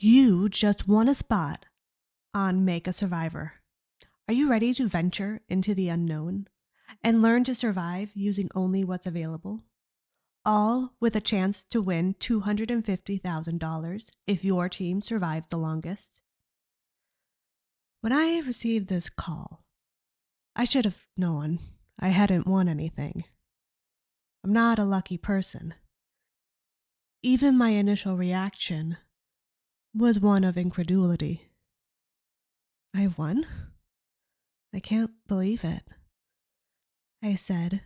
You just won a spot on Make a Survivor. Are you ready to venture into the unknown and learn to survive using only what's available? All with a chance to win $250,000 if your team survives the longest. When I received this call, I should have known I hadn't won anything. I'm not a lucky person. Even my initial reaction was one of incredulity. I won? I can't believe it, I said,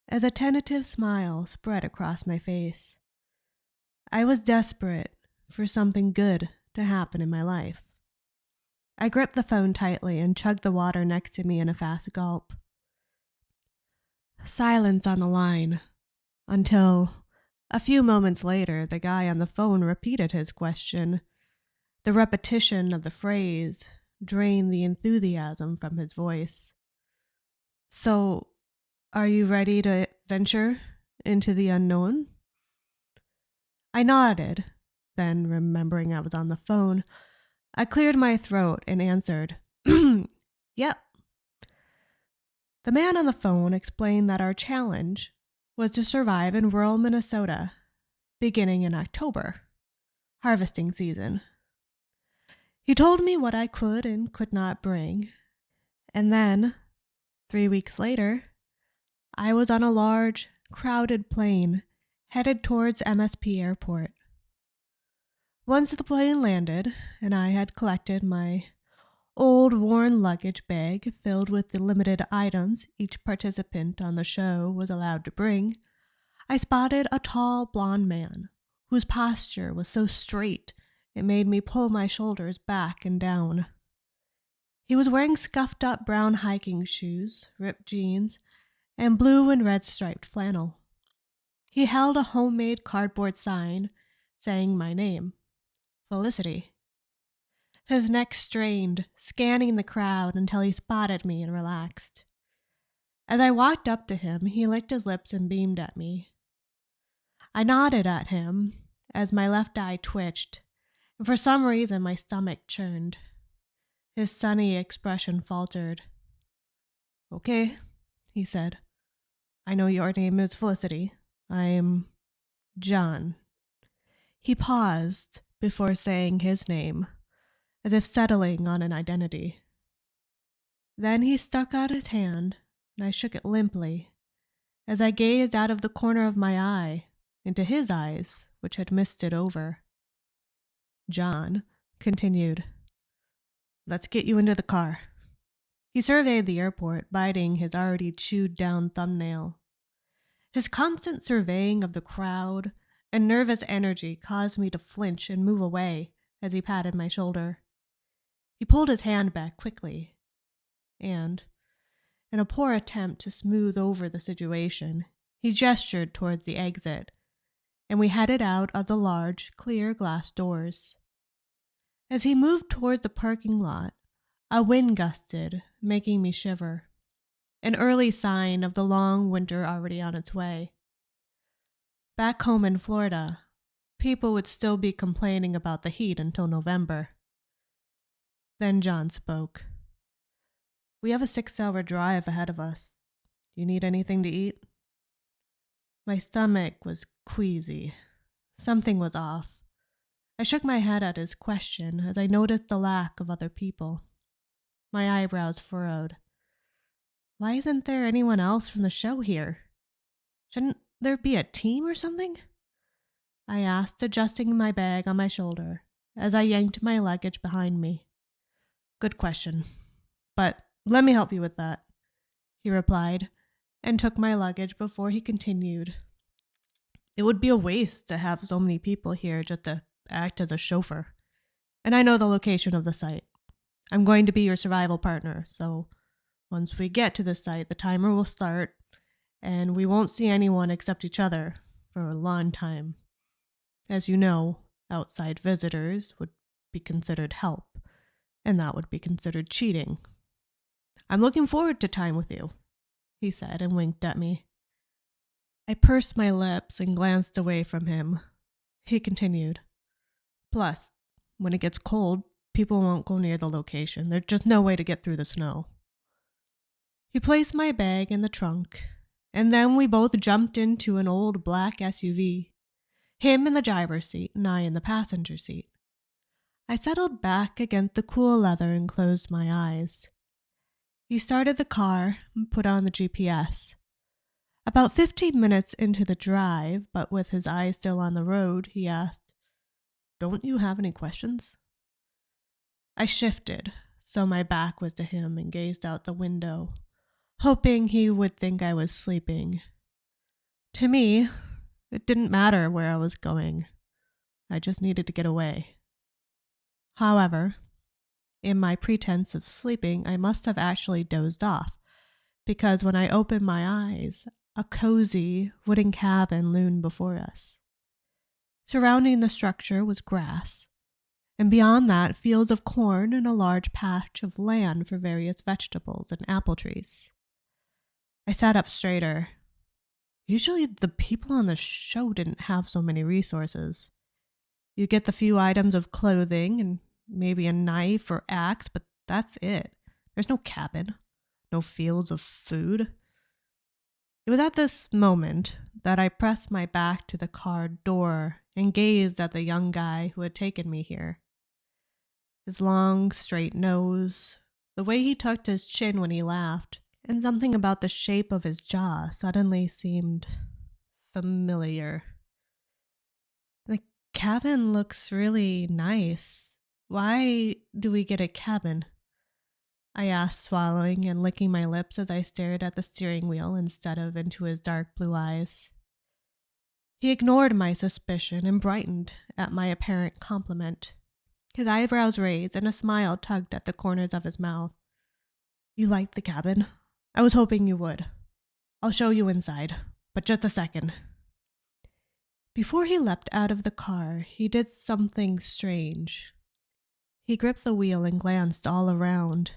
as a tentative smile spread across my face. I was desperate for something good to happen in my life. I gripped the phone tightly and chugged the water next to me in a fast gulp. Silence on the line until, a few moments later, the guy on the phone repeated his question. The repetition of the phrase drained the enthusiasm from his voice. So, are you ready to venture into the unknown? I nodded. Then, remembering I was on the phone, I cleared my throat and answered, Yep. The man on the phone explained that our challenge was to survive in rural Minnesota, beginning in October, harvesting season. He told me what I could and could not bring, and then, 3 weeks later, I was on a large, crowded plane headed towards MSP Airport. Once the plane landed, and I had collected my old worn luggage bag filled with the limited items each participant on the show was allowed to bring, I spotted a tall blond man whose posture was so straight it made me pull my shoulders back and down. He was wearing scuffed up brown hiking shoes, ripped jeans, and blue and red striped flannel. He held a homemade cardboard sign saying my name, Felicity. His neck strained, scanning the crowd until he spotted me and relaxed. As I walked up to him, he licked his lips and beamed at me. I nodded at him as my left eye twitched, and for some reason my stomach churned. His sunny expression faltered. Okay, he said. I know your name is Felicity. I'm John. He paused before saying his name, as if settling on an identity. Then he stuck out his hand, and I shook it limply, as I gazed out of the corner of my eye into his eyes, which had misted over. John continued, Let's get you into the car. He surveyed the airport, biting his already chewed down thumbnail. His constant surveying of the crowd and nervous energy caused me to flinch and move away as he patted my shoulder. He pulled his hand back quickly, and, in a poor attempt to smooth over the situation, he gestured towards the exit, and we headed out of the large, clear glass doors. As he moved towards the parking lot, a wind gusted, making me shiver, an early sign of the long winter already on its way. Back home in Florida, people would still be complaining about the heat until November. Then John spoke. We have a 6-hour drive ahead of us. Do you need anything to eat? My stomach was queasy. Something was off. I shook my head at his question as I noticed the lack of other people. My eyebrows furrowed. Why isn't there anyone else from the show here? Shouldn't there be a team or something? I asked, adjusting my bag on my shoulder as I yanked my luggage behind me. Good question, but let me help you with that, he replied, and took my luggage before he continued. It would be a waste to have so many people here just to act as a chauffeur. And I know the location of the site. I'm going to be your survival partner, so once we get to the site, the timer will start, and we won't see anyone except each other for a long time. As you know, outside visitors would be considered help, and that would be considered cheating. I'm looking forward to time with you, he said and winked at me. I pursed my lips and glanced away from him. He continued. Plus, when it gets cold, people won't go near the location. There's just no way to get through the snow. He placed my bag in the trunk, and then we both jumped into an old black SUV, him in the driver's seat and I in the passenger seat. I settled back against the cool leather and closed my eyes. He started the car and put on the GPS. About 15 minutes into the drive, but with his eyes still on the road, he asked, "Don't you have any questions?" I shifted, so my back was to him, and gazed out the window, hoping he would think I was sleeping. To me, it didn't matter where I was going. I just needed to get away. However, in my pretense of sleeping, I must have actually dozed off, because when I opened my eyes, a cozy wooden cabin loomed before us. Surrounding the structure was grass, and beyond that, fields of corn and a large patch of land for various vegetables and apple trees. I sat up straighter. Usually the people on the show didn't have so many resources. You get the few items of clothing and maybe a knife or axe, but that's it. There's no cabin, no fields of food. It was at this moment that I pressed my back to the car door and gazed at the young guy who had taken me here. His long, straight nose, the way he tucked his chin when he laughed, and something about the shape of his jaw suddenly seemed familiar. The cabin looks really nice. Why do we get a cabin? I asked, swallowing and licking my lips as I stared at the steering wheel instead of into his dark blue eyes. He ignored my suspicion and brightened at my apparent compliment. His eyebrows raised and a smile tugged at the corners of his mouth. "You like the cabin? I was hoping you would. I'll show you inside, but just a second." Before he leapt out of the car, he did something strange. He gripped the wheel and glanced all around,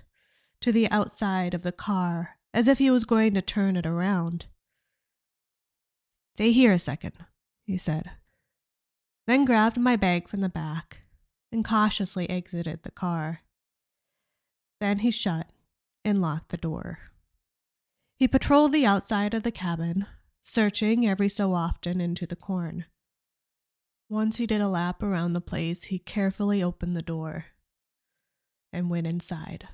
to the outside of the car, as if he was going to turn it around. "Stay here a second," he said, then grabbed my bag from the back and cautiously exited the car. Then he shut and locked the door. He patrolled the outside of the cabin, searching every so often into the corn. Once he did a lap around the place, he carefully opened the door and went inside.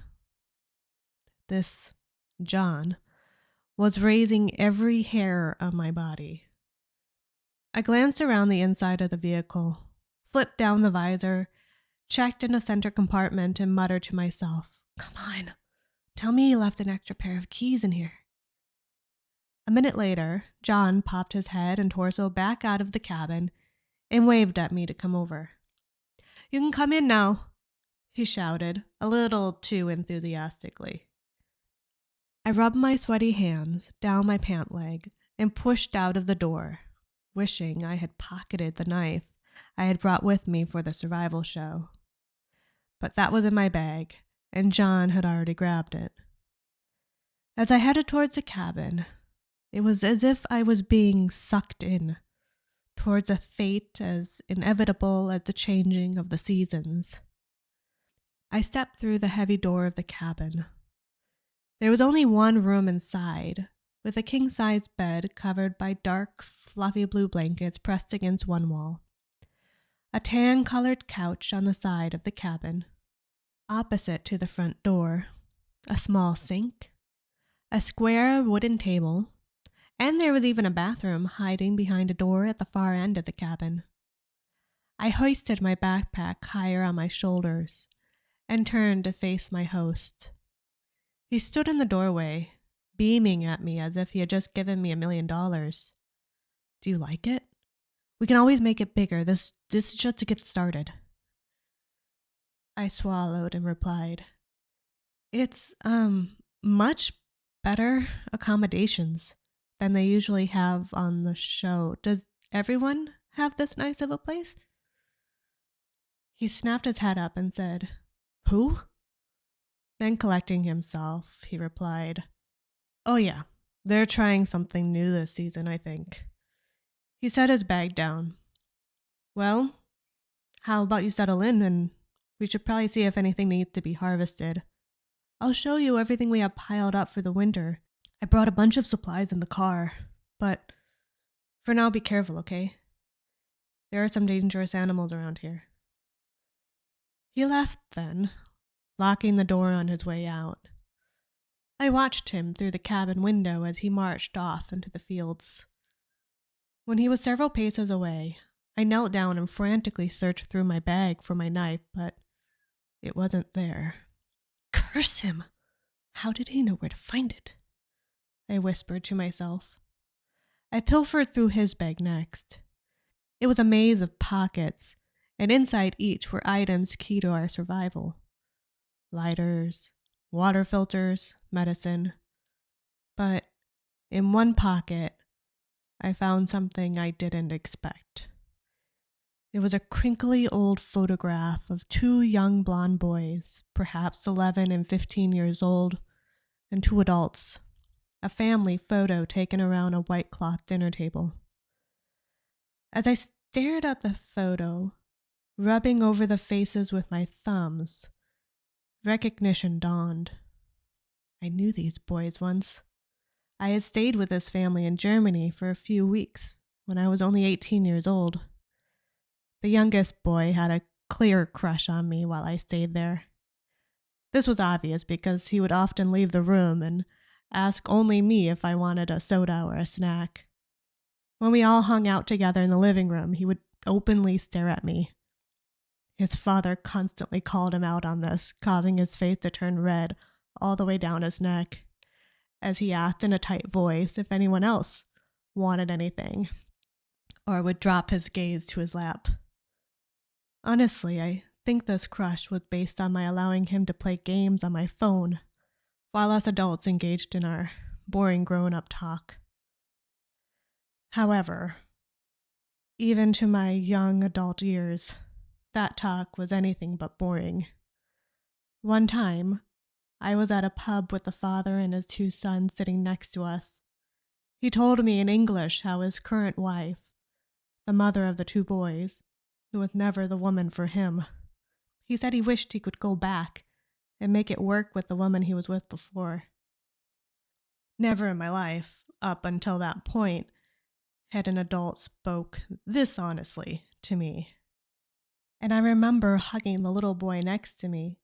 This John was raising every hair on my body. I glanced around the inside of the vehicle, flipped down the visor, checked in a center compartment, and muttered to myself, "Come on, tell me he left an extra pair of keys in here." A minute later, John popped his head and torso back out of the cabin and waved at me to come over. "You can come in now," he shouted, a little too enthusiastically. I rubbed my sweaty hands down my pant leg and pushed out of the door, wishing I had pocketed the knife I had brought with me for the survival show. But that was in my bag, and John had already grabbed it. As I headed towards the cabin, it was as if I was being sucked in, towards a fate as inevitable as the changing of the seasons. I stepped through the heavy door of the cabin. There was only one room inside, with a king-size bed covered by dark, fluffy blue blankets pressed against one wall. A tan-colored couch on the side of the cabin. Opposite to the front door, a small sink, a square wooden table, and there was even a bathroom hiding behind a door at the far end of the cabin. I hoisted my backpack higher on my shoulders and turned to face my host. He stood in the doorway, beaming at me as if he had just given me $1 million. "Do you like it? We can always make it bigger. This is just to get started." I swallowed and replied, "It's, much better accommodations than they usually have on the show. Does everyone have this nice of a place?" He snapped his head up and said, "Who?" Then collecting himself, he replied, "Oh yeah, they're trying something new this season, I think." He set his bag down. "Well, How about you settle in and we should probably see if anything needs to be harvested. I'll show you everything we have piled up for the winter. I brought a bunch of supplies in the car, but for now be careful, okay? There are some dangerous animals around here. He left then, locking the door on his way out. I watched him through the cabin window as he marched off into the fields. When he was several paces away, I knelt down and frantically searched through my bag for my knife, but it wasn't there. Curse him! How did he know where to find it? I whispered to myself. I pilfered through his bag next. It was a maze of pockets, and inside each were items key to our survival. Lighters, water filters, medicine. But in one pocket, I found something I didn't expect. It was a crinkly old photograph of two young blonde boys, perhaps 11 and 15 years old, and two adults. A family photo taken around a white cloth dinner table. As I stared at the photo, rubbing over the faces with my thumbs, recognition dawned. I knew these boys once. I had stayed with this family in Germany for a few weeks when I was only 18 years old. The youngest boy had a clear crush on me while I stayed there. This was obvious because he would often leave the room and ask only me if I wanted a soda or a snack. When we all hung out together in the living room, he would openly stare at me. His father constantly called him out on this, causing his face to turn red all the way down his neck, as he asked in a tight voice if anyone else wanted anything, or would drop his gaze to his lap. Honestly, I think this crush was based on my allowing him to play games on my phone, while us adults engaged in our boring grown-up talk. However, even to my young adult years, that talk was anything but boring. One time, I was at a pub with the father and his two sons sitting next to us. He told me in English how his current wife, the mother of the two boys, was never the woman for him. He said he wished he could go back and make it work with the woman he was with before. Never in my life, up until that point, had an adult spoke this honestly to me. And I remember hugging the little boy next to me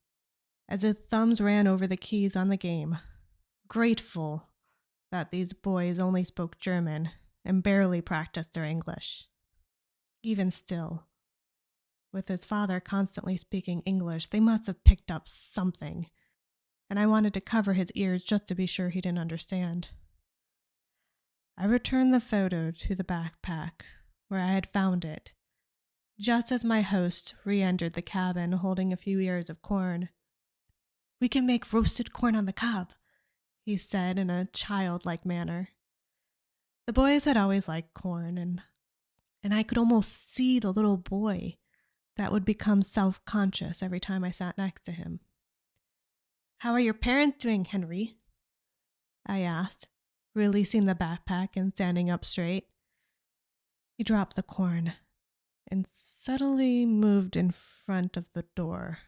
as his thumbs ran over the keys on the game, grateful that these boys only spoke German and barely practiced their English. Even still, with his father constantly speaking English, they must have picked up something, and I wanted to cover his ears just to be sure he didn't understand. I returned the photo to the backpack where I had found it, just as my host re-entered the cabin holding a few ears of corn. "We can make roasted corn on the cob," he said in a childlike manner. The boys had always liked corn, and I could almost see the little boy that would become self-conscious every time I sat next to him. "How are your parents doing, Henry?" I asked, releasing the backpack and standing up straight. He dropped the corn and subtly moved in front of the door.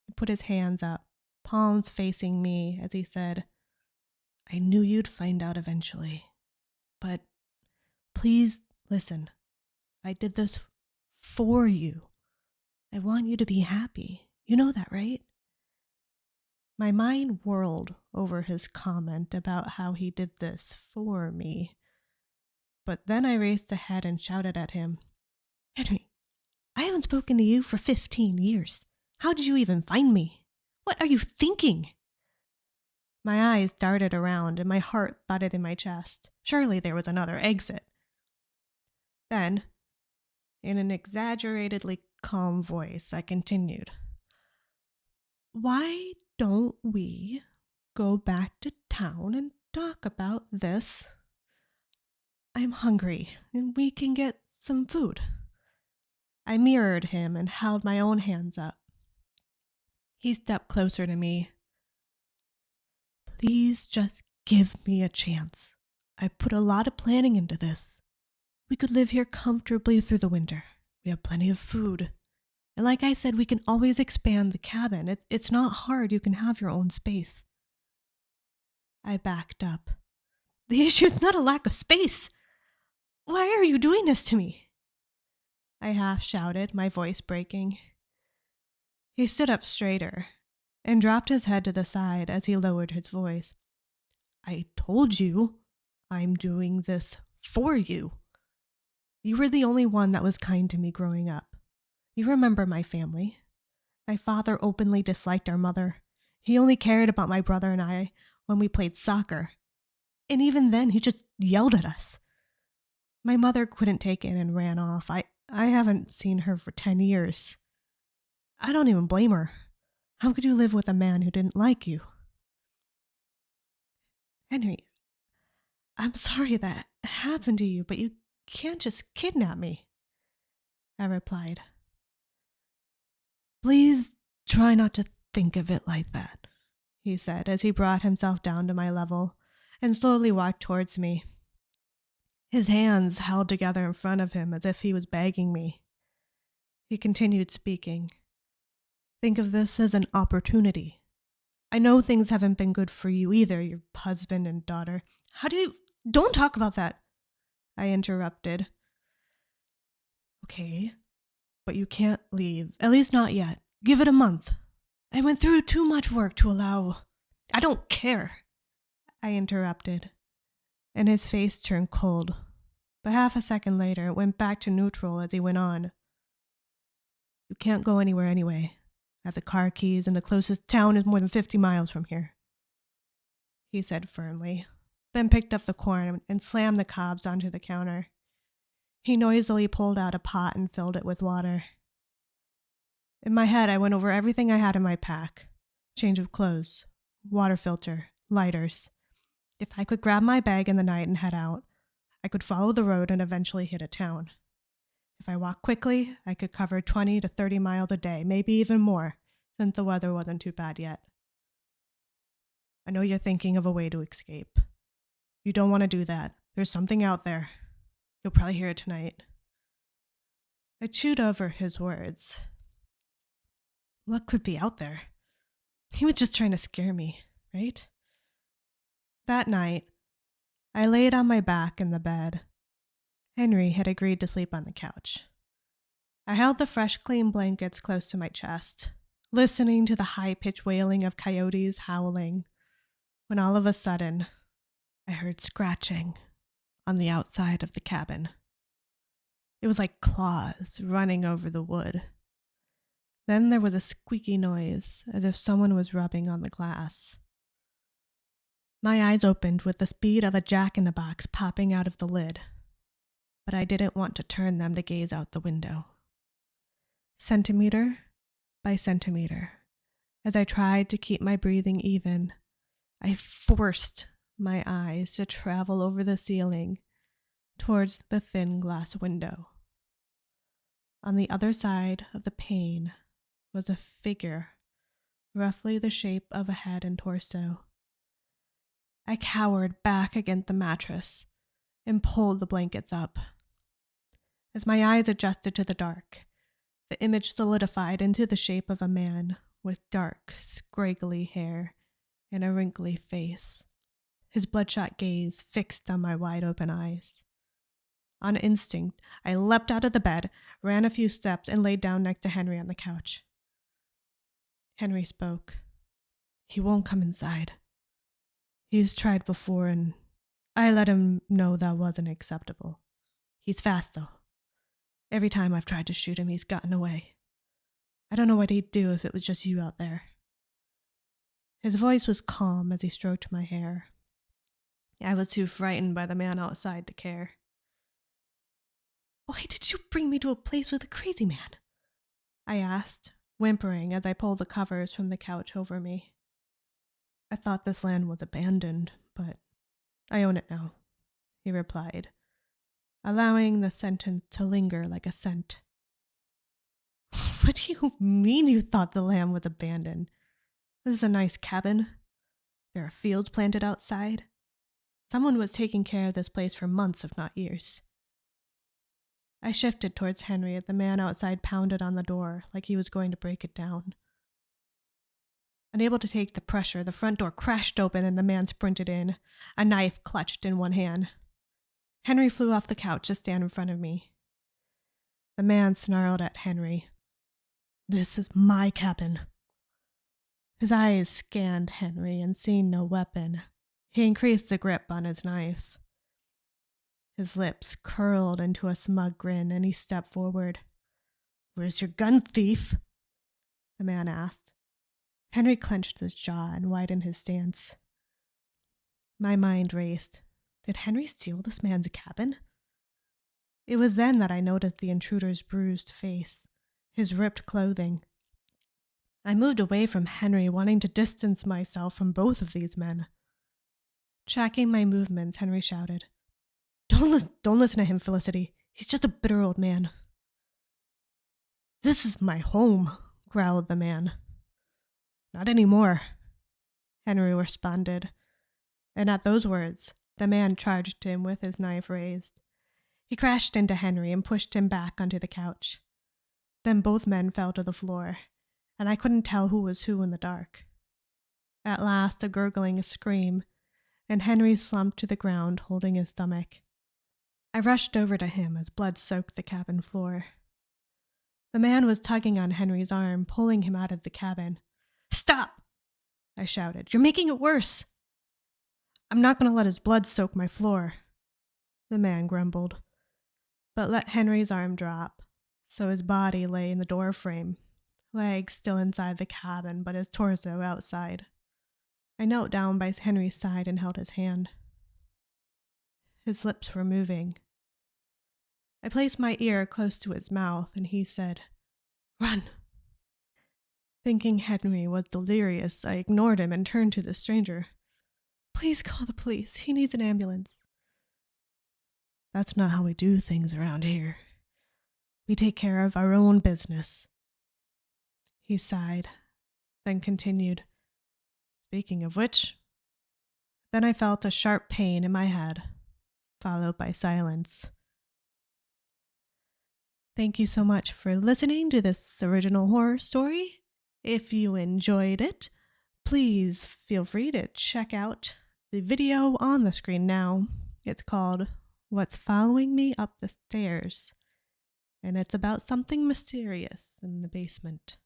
He put his hands up, palms facing me, as he said, "I knew you'd find out eventually. But please listen. I did this for you. I want you to be happy. You know that, right?" My mind whirled over his comment about how he did this for me. But then I raised a head and shouted at him, "Henry, I haven't spoken to you for 15 years. How did you even find me? What are you thinking?" My eyes darted around and my heart thudded in my chest. Surely there was another exit. Then, in an exaggeratedly calm voice, I continued, "Why don't we go back to town and talk about this? I'm hungry and we can get some food." I mirrored him and held my own hands up. He stepped closer to me. "Please just give me a chance. I put a lot of planning into this. We could live here comfortably through the winter. We have plenty of food. And like I said, we can always expand the cabin. It's not hard. You can have your own space. I backed up. The issue is not a lack of space. Why are you doing this to me? I half shouted, my voice breaking. He stood up straighter and dropped his head to the side as he lowered his voice. I told you I'm doing this for you. You were the only one that was kind to me growing up. You remember my family. My father openly disliked our mother. He only cared about my brother and I when we played soccer. And even then, he just yelled at us. My mother couldn't take it and ran off. I haven't seen her for 10 years. I don't even blame her. How could you live with a man who didn't like you? Henry, I'm sorry that happened to you, but you can't just kidnap me, I replied. Please try not to think of it like that, he said as he brought himself down to my level and slowly walked towards me. His hands held together in front of him as if he was begging me. He continued speaking. Think of this as an opportunity. I know things haven't been good for you either, your husband and daughter. Don't talk about that, I interrupted. Okay, but you can't leave, at least not yet. Give it a month. I went through too much work to allow... I don't care, I interrupted, and his face turned cold. But half a second later, it went back to neutral as he went on. You can't go anywhere anyway. I have the car keys, and the closest town is more than 50 miles from here, he said firmly, then picked up the corn and slammed the cobs onto the counter. He noisily pulled out a pot and filled it with water. In my head, I went over everything I had in my pack. Change of clothes, water filter, lighters. If I could grab my bag in the night and head out, I could follow the road and eventually hit a town. If I walked quickly, I could cover 20 to 30 miles a day, maybe even more, since the weather wasn't too bad yet. I know you're thinking of a way to escape. You don't want to do that. There's something out there. You'll probably hear it tonight. I chewed over his words. What could be out there? He was just trying to scare me, right? That night, I laid on my back in the bed. Henry had agreed to sleep on the couch. I held the fresh, clean blankets close to my chest, listening to the high-pitched wailing of coyotes howling, when all of a sudden, I heard scratching on the outside of the cabin. It was like claws running over the wood. Then there was a squeaky noise, as if someone was rubbing on the glass. My eyes opened with the speed of a jack-in-the-box popping out of the lid, but I didn't want to turn them to gaze out the window. Centimeter by centimeter, as I tried to keep my breathing even, I forced my eyes to travel over the ceiling towards the thin glass window. On the other side of the pane was a figure, roughly the shape of a head and torso. I cowered back against the mattress and pulled the blankets up. As my eyes adjusted to the dark, the image solidified into the shape of a man with dark, scraggly hair and a wrinkly face, his bloodshot gaze fixed on my wide-open eyes. On instinct, I leapt out of the bed, ran a few steps, and laid down next to Henry on the couch. Henry spoke. He won't come inside. He's tried before, and I let him know that wasn't acceptable. He's fast, though. Every time I've tried to shoot him, he's gotten away. I don't know what he'd do if it was just you out there. His voice was calm as he stroked my hair. I was too frightened by the man outside to care. Why did you bring me to a place with a crazy man? I asked, whimpering as I pulled the covers from the couch over me. I thought this land was abandoned, but I own it now, he replied, allowing the sentence to linger like a scent. What do you mean you thought the land was abandoned? This is a nice cabin. There are fields planted outside. Someone was taking care of this place for months, if not years. I shifted towards Henry as the man outside pounded on the door like he was going to break it down. Unable to take the pressure, the front door crashed open and the man sprinted in, a knife clutched in one hand. Henry flew off the couch to stand in front of me. The man snarled at Henry. "This is my cabin." His eyes scanned Henry and seeing no weapon, he increased the grip on his knife. His lips curled into a smug grin and he stepped forward. "Where's your gun, thief?" the man asked. Henry clenched his jaw and widened his stance. My mind raced. Did Henry steal this man's cabin? It was then that I noticed the intruder's bruised face, his ripped clothing. I moved away from Henry, wanting to distance myself from both of these men. Tracking my movements, Henry shouted, Don't listen to him, Felicity. He's just a bitter old man." "This is my home," growled the man. "Not anymore," Henry responded, and at those words, the man charged him with his knife raised. He crashed into Henry and pushed him back onto the couch. Then both men fell to the floor, and I couldn't tell who was who in the dark. At last, a gurgling scream, and Henry slumped to the ground, holding his stomach. I rushed over to him as blood soaked the cabin floor. The man was tugging on Henry's arm, pulling him out of the cabin. "Stop!" I shouted. "You're making it worse." "I'm not going to let his blood soak my floor," the man grumbled, but let Henry's arm drop, so his body lay in the doorframe, legs still inside the cabin, but his torso outside. I knelt down by Henry's side and held his hand. His lips were moving. I placed my ear close to his mouth, and he said, "Run." Thinking Henry was delirious, I ignored him and turned to the stranger. "Please call the police. He needs an ambulance." "That's not how we do things around here. We take care of our own business." He sighed, then continued, "Speaking of which..." Then I felt a sharp pain in my head, followed by silence. Thank you so much for listening to this original horror story. If you enjoyed it, please feel free to check out the video on the screen now. It's called What's Following Me Up the Stairs, and it's about something mysterious in the basement.